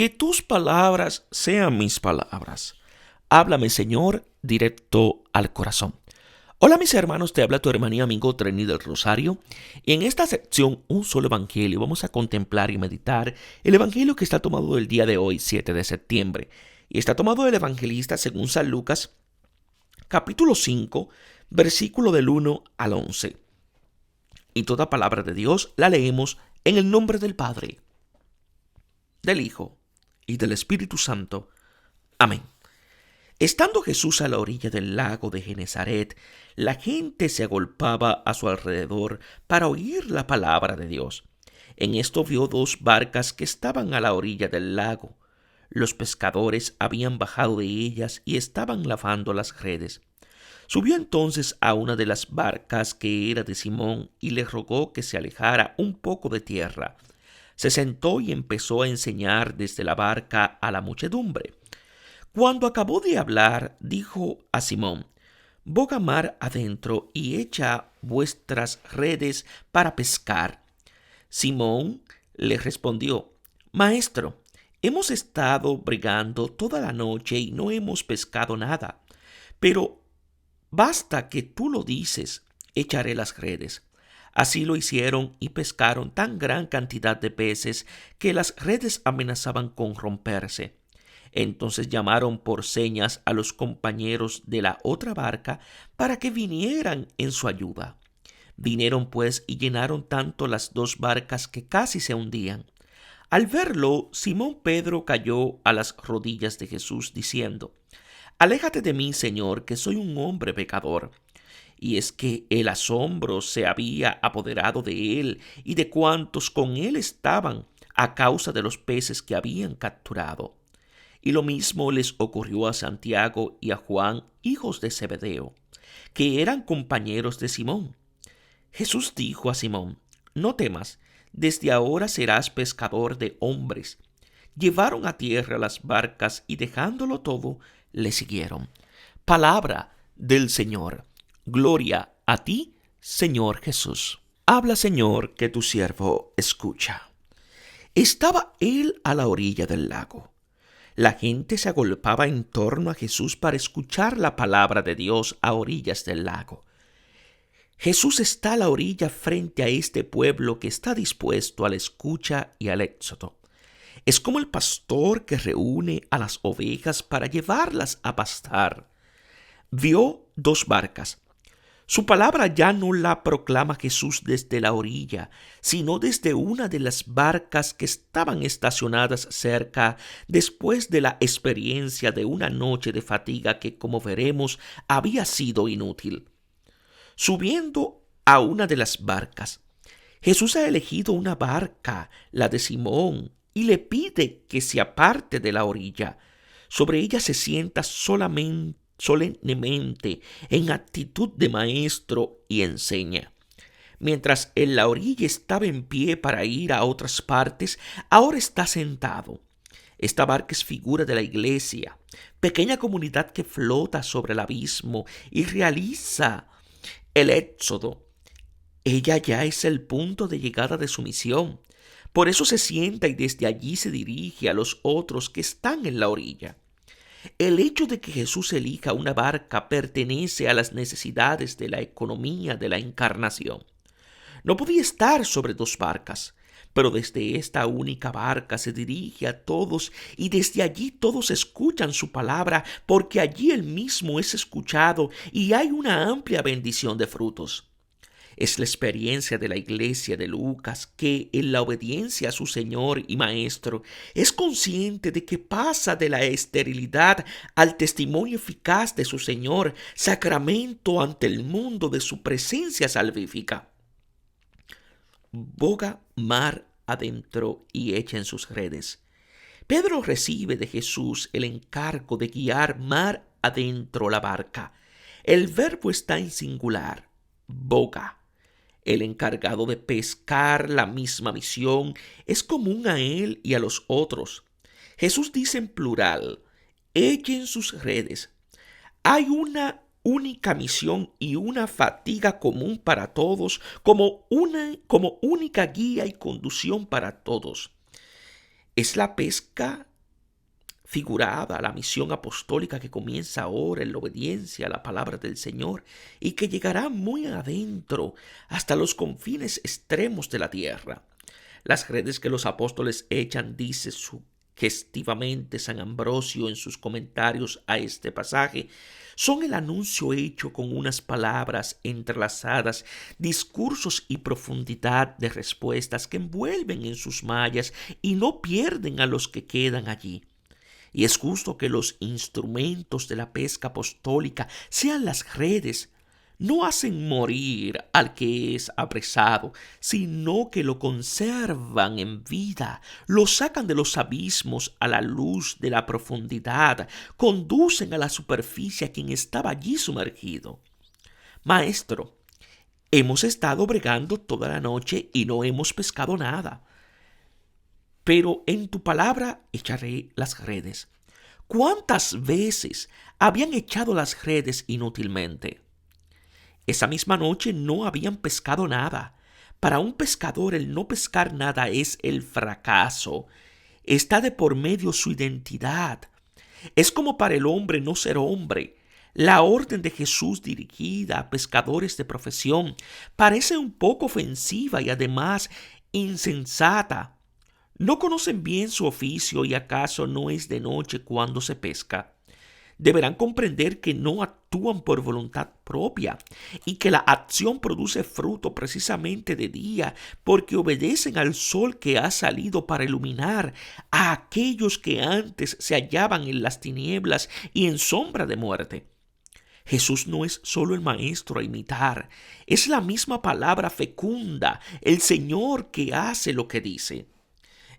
Que tus palabras sean mis palabras. Háblame, Señor, directo al corazón. Hola mis hermanos, te habla tu hermano y amigo Treni del Rosario. Y en esta sección, un solo evangelio, vamos a contemplar y meditar el evangelio que está tomado del día de hoy, 7 de septiembre. Y está tomado del evangelista según San Lucas, capítulo 5, versículo del 1 al 11. Y toda palabra de Dios la leemos en el nombre del Padre, del Hijo y del Espíritu Santo. Amén. Estando Jesús a la orilla del lago de Genezaret, la gente se agolpaba a su alrededor para oír la palabra de Dios. En esto vio dos barcas que estaban a la orilla del lago. Los pescadores habían bajado de ellas y estaban lavando las redes. Subió entonces a una de las barcas, que era de Simón, y le rogó que se alejara un poco de tierra. Se sentó y empezó a enseñar desde la barca a la muchedumbre. Cuando acabó de hablar, dijo a Simón: boga mar adentro y echa vuestras redes para pescar. Simón le respondió: Maestro, hemos estado bregando toda la noche y no hemos pescado nada, pero basta que tú lo dices, echaré las redes. Así lo hicieron y pescaron tan gran cantidad de peces que las redes amenazaban con romperse. Entonces llamaron por señas a los compañeros de la otra barca para que vinieran en su ayuda. Vinieron pues y llenaron tanto las dos barcas que casi se hundían. Al verlo, Simón Pedro cayó a las rodillas de Jesús diciendo: Aléjate de mí, Señor, que soy un hombre pecador. Y es que el asombro se había apoderado de él y de cuantos con él estaban, a causa de los peces que habían capturado. Y lo mismo les ocurrió a Santiago y a Juan, hijos de Zebedeo, que eran compañeros de Simón. Jesús dijo a Simón: No temas, desde ahora serás pescador de hombres. Llevaron a tierra las barcas y dejándolo todo, le siguieron. Palabra del Señor. Gloria a ti, Señor Jesús. Habla, Señor, que tu siervo escucha. Estaba él a la orilla del lago. La gente se agolpaba en torno a Jesús para escuchar la palabra de Dios a orillas del lago. Jesús está a la orilla frente a este pueblo que está dispuesto a la escucha y al éxodo. Es como el pastor que reúne a las ovejas para llevarlas a pastar. Vio dos barcas. Su palabra ya no la proclama Jesús desde la orilla, sino desde una de las barcas que estaban estacionadas cerca, después de la experiencia de una noche de fatiga que, como veremos, había sido inútil. Subiendo a una de las barcas, Jesús ha elegido una barca, la de Simón, y le pide que se aparte de la orilla. Sobre ella se sienta solemnemente, en actitud de maestro, y enseña. Mientras en la orilla estaba en pie para ir a otras partes, ahora está sentado. Esta barca es figura de la iglesia, pequeña comunidad que flota sobre el abismo y realiza el éxodo. Ella ya es el punto de llegada de su misión. Por eso se sienta y desde allí se dirige a los otros que están en la orilla. El hecho de que Jesús elija una barca pertenece a las necesidades de la economía de la encarnación. No podía estar sobre dos barcas, pero desde esta única barca se dirige a todos y desde allí todos escuchan su palabra, porque allí él mismo es escuchado y hay una amplia bendición de frutos. Es la experiencia de la iglesia de Lucas, que en la obediencia a su Señor y Maestro es consciente de que pasa de la esterilidad al testimonio eficaz de su Señor, sacramento ante el mundo de su presencia salvífica. Boga mar adentro y echen sus redes. Pedro recibe de Jesús el encargo de guiar mar adentro la barca. El verbo está en singular, boga. El encargado de pescar la misma misión es común a él y a los otros. Jesús dice en plural: echen sus redes. Hay una única misión y una fatiga común para todos, como única guía y conducción para todos. Es la pesca figurada la misión apostólica que comienza ahora en la obediencia a la palabra del Señor y que llegará muy adentro hasta los confines extremos de la tierra. Las redes que los apóstoles echan, dice sugestivamente San Ambrosio en sus comentarios a este pasaje, son el anuncio hecho con unas palabras entrelazadas, discursos y profundidad de respuestas que envuelven en sus mallas y no pierden a los que quedan allí. Y es justo que los instrumentos de la pesca apostólica sean las redes. No hacen morir al que es apresado, sino que lo conservan en vida, lo sacan de los abismos a la luz de la profundidad, conducen a la superficie a quien estaba allí sumergido. Maestro, hemos estado bregando toda la noche y no hemos pescado nada, pero en tu palabra echaré las redes. ¿Cuántas veces habían echado las redes inútilmente? Esa misma noche no habían pescado nada. Para un pescador el no pescar nada es el fracaso. Está de por medio su identidad. Es como para el hombre no ser hombre. La orden de Jesús dirigida a pescadores de profesión parece un poco ofensiva y además insensata. ¿No conocen bien su oficio y acaso no es de noche cuando se pesca? Deberán comprender que no actúan por voluntad propia y que la acción produce fruto precisamente de día porque obedecen al sol que ha salido para iluminar a aquellos que antes se hallaban en las tinieblas y en sombra de muerte. Jesús no es solo el maestro a imitar, es la misma palabra fecunda, el Señor que hace lo que dice.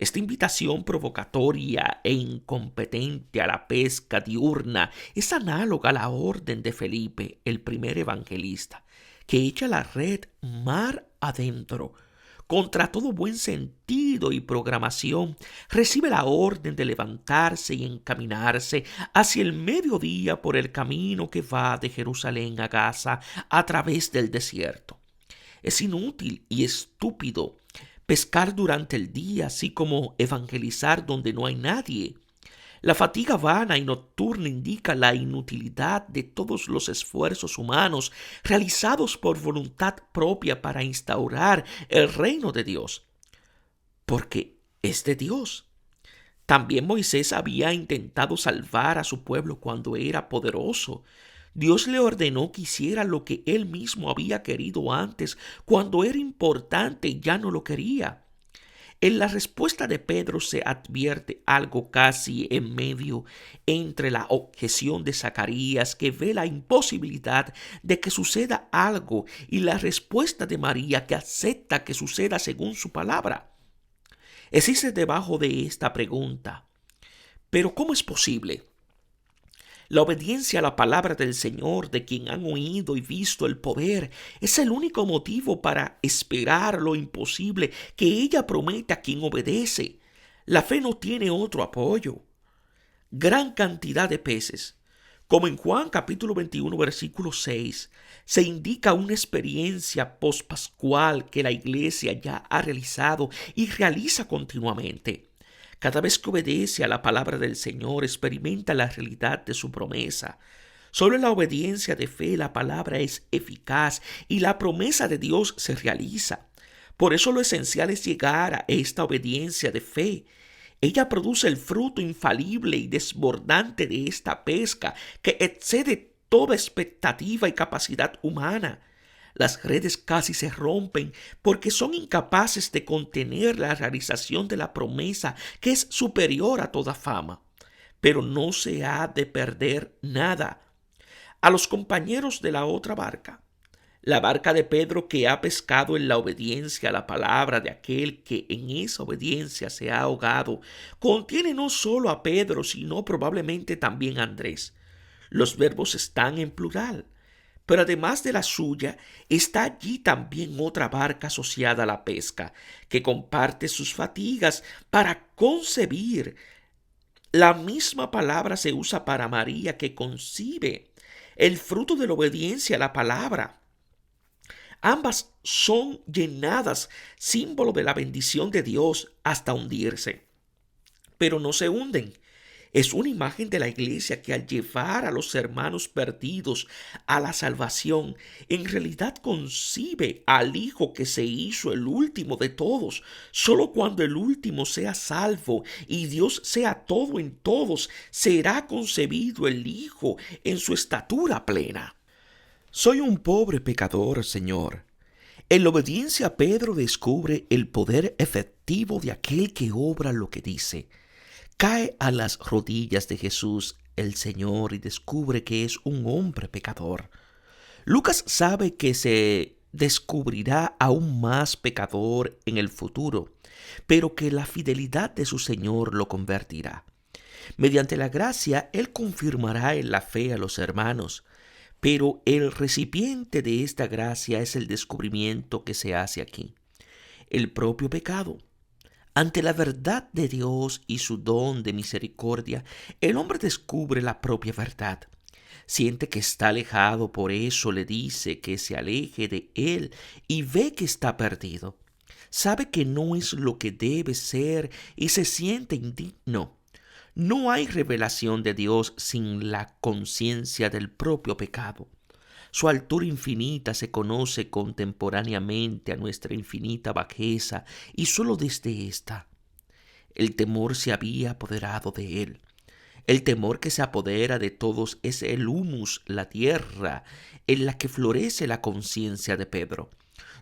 Esta invitación provocatoria e incompetente a la pesca diurna es análoga a la orden de Felipe, el primer evangelista, que echa la red mar adentro. Contra todo buen sentido y programación, recibe la orden de levantarse y encaminarse hacia el mediodía por el camino que va de Jerusalén a Gaza a través del desierto. Es inútil y estúpido pescar durante el día, así como evangelizar donde no hay nadie. La fatiga vana y nocturna indica la inutilidad de todos los esfuerzos humanos realizados por voluntad propia para instaurar el reino de Dios, porque es de Dios. También Moisés había intentado salvar a su pueblo cuando era poderoso. Dios le ordenó que hiciera lo que él mismo había querido antes, cuando era importante y ya no lo quería. En la respuesta de Pedro se advierte algo casi en medio entre la objeción de Zacarías, que ve la imposibilidad de que suceda algo, y la respuesta de María, que acepta que suceda según su palabra. Existe debajo de esta pregunta: ¿pero cómo es posible? La obediencia a la palabra del Señor, de quien han oído y visto el poder, es el único motivo para esperar lo imposible que ella promete a quien obedece. La fe no tiene otro apoyo. Gran cantidad de peces. Como en Juan capítulo 21 versículo 6, se indica una experiencia pospascual que la iglesia ya ha realizado y realiza continuamente. Cada vez que obedece a la palabra del Señor, experimenta la realidad de su promesa. Solo en la obediencia de fe la palabra es eficaz y la promesa de Dios se realiza. Por eso lo esencial es llegar a esta obediencia de fe. Ella produce el fruto infalible y desbordante de esta pesca que excede toda expectativa y capacidad humana. Las redes casi se rompen porque son incapaces de contener la realización de la promesa, que es superior a toda fama. Pero no se ha de perder nada. A los compañeros de la otra barca, la barca de Pedro, que ha pescado en la obediencia a la palabra de aquel que en esa obediencia se ha ahogado, contiene no solo a Pedro, sino probablemente también a Andrés. Los verbos están en plural. Pero además de la suya, está allí también otra barca asociada a la pesca, que comparte sus fatigas para concebir. La misma palabra se usa para María, que concibe el fruto de la obediencia a la palabra. Ambas son llenadas, símbolo de la bendición de Dios, hasta hundirse. Pero no se hunden. Es una imagen de la iglesia que al llevar a los hermanos perdidos a la salvación, en realidad concibe al Hijo que se hizo el último de todos. Solo cuando el último sea salvo y Dios sea todo en todos, será concebido el Hijo en su estatura plena. Soy un pobre pecador, Señor. En la obediencia, Pedro descubre el poder efectivo de aquel que obra lo que dice. Cae a las rodillas de Jesús el Señor y descubre que es un hombre pecador. Lucas sabe que se descubrirá aún más pecador en el futuro, pero que la fidelidad de su Señor lo convertirá. Mediante la gracia, Él confirmará en la fe a los hermanos, pero el recipiente de esta gracia es el descubrimiento que se hace aquí, el propio pecado. Ante la verdad de Dios y su don de misericordia, el hombre descubre la propia verdad. Siente que está alejado, por eso le dice que se aleje de él y ve que está perdido. Sabe que no es lo que debe ser y se siente indigno. No hay revelación de Dios sin la conciencia del propio pecado. Su altura infinita se conoce contemporáneamente a nuestra infinita bajeza y sólo desde esta. El temor se había apoderado de él. El temor que se apodera de todos es el humus, la tierra, en la que florece la conciencia de Pedro.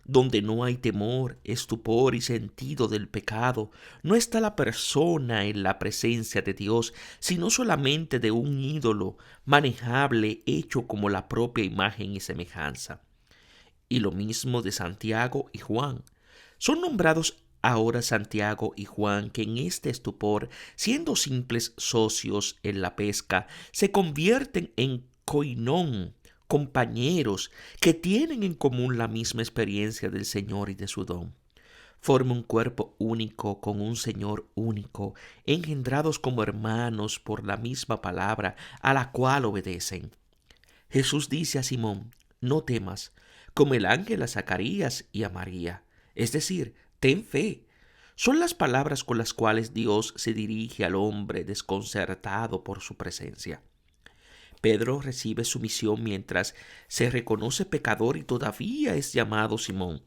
Donde no hay temor, estupor y sentido del pecado, no está la persona en la presencia de Dios, sino solamente de un ídolo manejable hecho como la propia imagen y semejanza. Y lo mismo de Santiago y Juan. Son nombrados ahora Santiago y Juan, que en este estupor, siendo simples socios en la pesca, se convierten en koinón, compañeros que tienen en común la misma experiencia del Señor y de su don. Forman un cuerpo único con un Señor único, engendrados como hermanos por la misma palabra a la cual obedecen. Jesús dice a Simón: no temas, como el ángel a Zacarías y a María. Es decir, ten fe. Son las palabras con las cuales Dios se dirige al hombre desconcertado por su presencia. Pedro recibe su misión mientras se reconoce pecador y todavía es llamado Simón.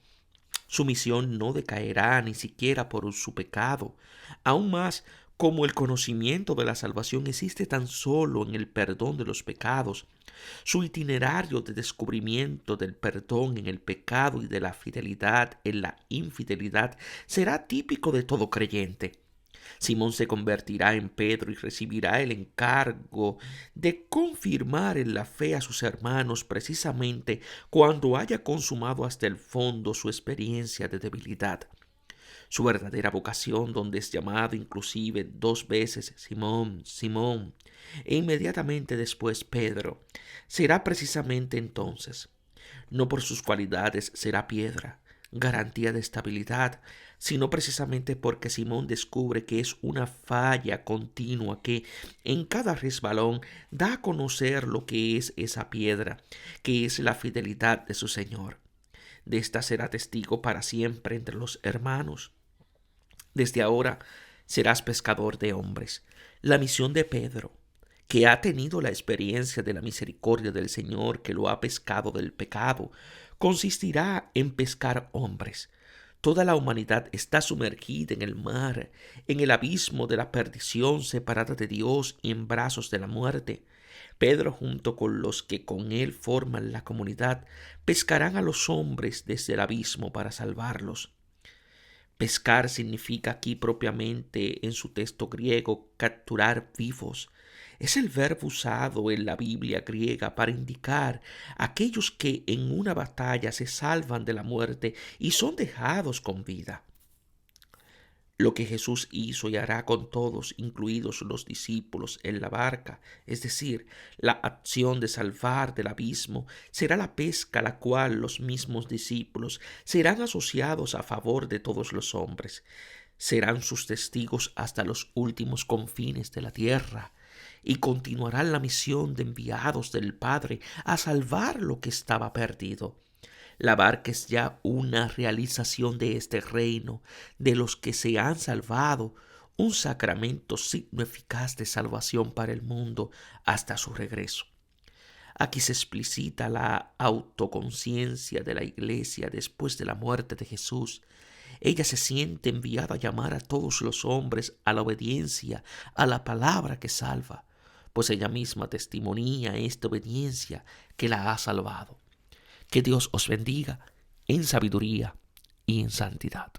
Su misión no decaerá ni siquiera por su pecado. Aún más, como el conocimiento de la salvación existe tan solo en el perdón de los pecados, su itinerario de descubrimiento del perdón en el pecado y de la fidelidad en la infidelidad será típico de todo creyente. Simón se convertirá en Pedro y recibirá el encargo de confirmar en la fe a sus hermanos precisamente cuando haya consumado hasta el fondo su experiencia de debilidad. Su verdadera vocación, donde es llamado inclusive 2 veces Simón, Simón, e inmediatamente después Pedro, será precisamente entonces. No por sus cualidades será piedra, garantía de estabilidad, sino precisamente porque Simón descubre que es una falla continua que en cada resbalón da a conocer lo que es esa piedra, que es la fidelidad de su Señor. De esta será testigo para siempre entre los hermanos. Desde ahora serás pescador de hombres. La misión de Pedro, que ha tenido la experiencia de la misericordia del Señor que lo ha pescado del pecado, consistirá en pescar hombres. Toda la humanidad está sumergida en el mar, en el abismo de la perdición, separada de Dios y en brazos de la muerte. Pedro, junto con los que con él forman la comunidad, pescarán a los hombres desde el abismo para salvarlos. Pescar significa aquí propiamente en su texto griego capturar vivos. Es el verbo usado en la Biblia griega para indicar a aquellos que en una batalla se salvan de la muerte y son dejados con vida. Lo que Jesús hizo y hará con todos, incluidos los discípulos, en la barca, es decir, la acción de salvar del abismo, será la pesca a la cual los mismos discípulos serán asociados a favor de todos los hombres. Serán sus testigos hasta los últimos confines de la tierra y continuarán la misión de enviados del Padre a salvar lo que estaba perdido. La barca es ya una realización de este reino, de los que se han salvado, un sacramento signo eficaz de salvación para el mundo hasta su regreso. Aquí se explicita la autoconciencia de la Iglesia después de la muerte de Jesús. Ella se siente enviada a llamar a todos los hombres a la obediencia, a la palabra que salva, pues ella misma testimonía esta obediencia que la ha salvado. Que Dios os bendiga en sabiduría y en santidad.